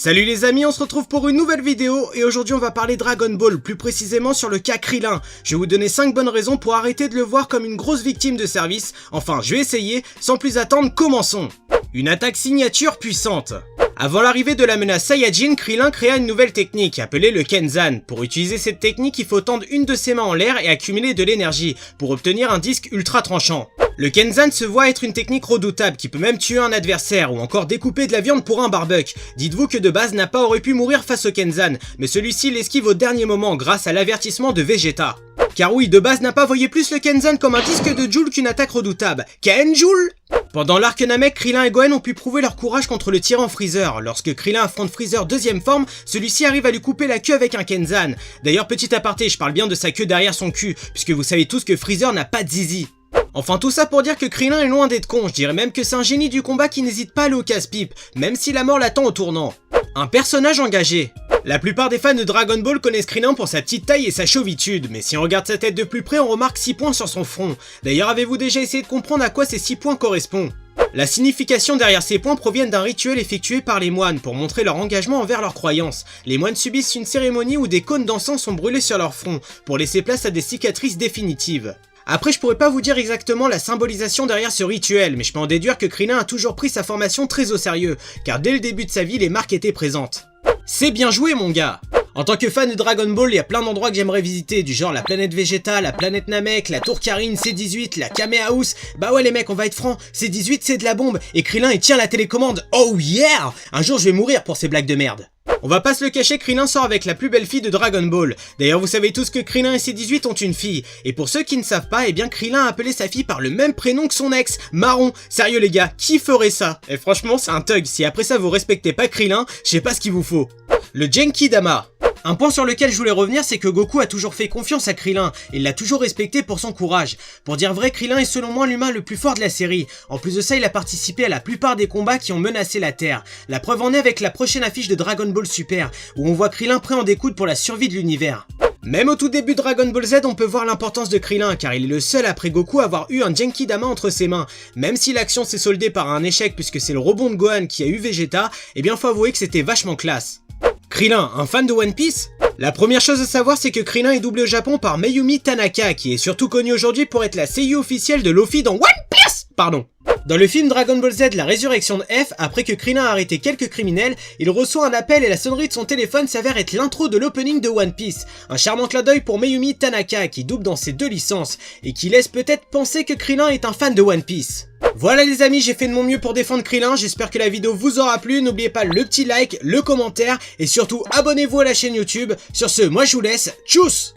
Salut les amis, on se retrouve pour une nouvelle vidéo et aujourd'hui on va parler Dragon Ball, plus précisément sur le cas Krillin. Je vais vous donner 5 bonnes raisons pour arrêter de le voir comme une grosse victime de service. Enfin, je vais essayer, sans plus attendre, commençons. Une attaque signature puissante. Avant l'arrivée de la menace Saiyajin, Krillin créa une nouvelle technique, appelée le Kenzan. Pour utiliser cette technique, il faut tendre une de ses mains en l'air et accumuler de l'énergie, pour obtenir un disque ultra tranchant. Le Kenzan se voit être une technique redoutable qui peut même tuer un adversaire ou encore découper de la viande pour un barbecue. Dites-vous que de base Nappa aurait pu mourir face au Kenzan, mais celui-ci l'esquive au dernier moment grâce à l'avertissement de Vegeta. Car oui, de base Nappa voyait plus le Kenzan comme un disque de Joule qu'une attaque redoutable. Kenjoule! Pendant l'arc Namek, Krillin et Gohan ont pu prouver leur courage contre le tyran Freezer. Lorsque Krillin affronte Freezer deuxième forme, celui-ci arrive à lui couper la queue avec un Kenzan. D'ailleurs, petit aparté, je parle bien de sa queue derrière son cul, puisque vous savez tous que Freezer n'a pas de zizi. Enfin tout ça pour dire que Krillin est loin d'être con, je dirais même que c'est un génie du combat qui n'hésite pas à aller au casse-pipe, même si la mort l'attend au tournant. Un personnage engagé. La plupart des fans de Dragon Ball connaissent Krillin pour sa petite taille et sa chauvitude, mais si on regarde sa tête de plus près, on remarque 6 points sur son front. D'ailleurs, avez-vous déjà essayé de comprendre à quoi ces 6 points correspondent? La signification derrière ces points proviennent d'un rituel effectué par les moines pour montrer leur engagement envers leurs croyances. Les moines subissent une cérémonie où des cônes d'encens sont brûlés sur leur front, pour laisser place à des cicatrices définitives. Après, je pourrais pas vous dire exactement la symbolisation derrière ce rituel, mais je peux en déduire que Krillin a toujours pris sa formation très au sérieux, car dès le début de sa vie, les marques étaient présentes. C'est bien joué mon gars! En tant que fan de Dragon Ball, il y a plein d'endroits que j'aimerais visiter, du genre la planète Vegeta, la planète Namek, la tour Karine, C18, la Kamea House. Bah ouais les mecs, on va être francs, C18 c'est de la bombe, et Krillin il tient la télécommande, oh yeah! Un jour je vais mourir pour ces blagues de merde. On va pas se le cacher, Krillin sort avec la plus belle fille de Dragon Ball. D'ailleurs, vous savez tous que Krillin et C18 ont une fille. Et pour ceux qui ne savent pas, eh bien Krillin a appelé sa fille par le même prénom que son ex, Marron. Sérieux les gars, qui ferait ça? Et franchement, c'est un thug. Si après ça vous respectez pas Krillin, je sais pas ce qu'il vous faut. Le Genki-Dama. Un point sur lequel je voulais revenir, c'est que Goku a toujours fait confiance à Krillin, et il l'a toujours respecté pour son courage. Pour dire vrai, Krillin est selon moi l'humain le plus fort de la série. En plus de ça, il a participé à la plupart des combats qui ont menacé la Terre. La preuve en est avec la prochaine affiche de Dragon Ball Super, où on voit Krillin prêt en découdre pour la survie de l'univers. Même au tout début de Dragon Ball Z, on peut voir l'importance de Krillin, car il est le seul après Goku à avoir eu un Genki-Dama entre ses mains. Même si l'action s'est soldée par un échec puisque c'est le rebond de Gohan qui a eu Vegeta, eh bien faut avouer que c'était vachement classe. Krillin, un fan de One Piece? La première chose à savoir, c'est que Krillin est doublé au Japon par Mayumi Tanaka, qui est surtout connu aujourd'hui pour être la seiyuu officielle de Luffy dans One Piece. Pardon. Dans le film Dragon Ball Z, la résurrection de F, après que Krillin a arrêté quelques criminels, il reçoit un appel et la sonnerie de son téléphone s'avère être l'intro de l'opening de One Piece. Un charmant clin d'œil pour Mayumi Tanaka, qui double dans ses deux licences, et qui laisse peut-être penser que Krillin est un fan de One Piece. Voilà les amis, j'ai fait de mon mieux pour défendre Krillin, j'espère que la vidéo vous aura plu, n'oubliez pas le petit like, le commentaire, et surtout abonnez-vous à la chaîne YouTube. Sur ce, moi je vous laisse, tchuss!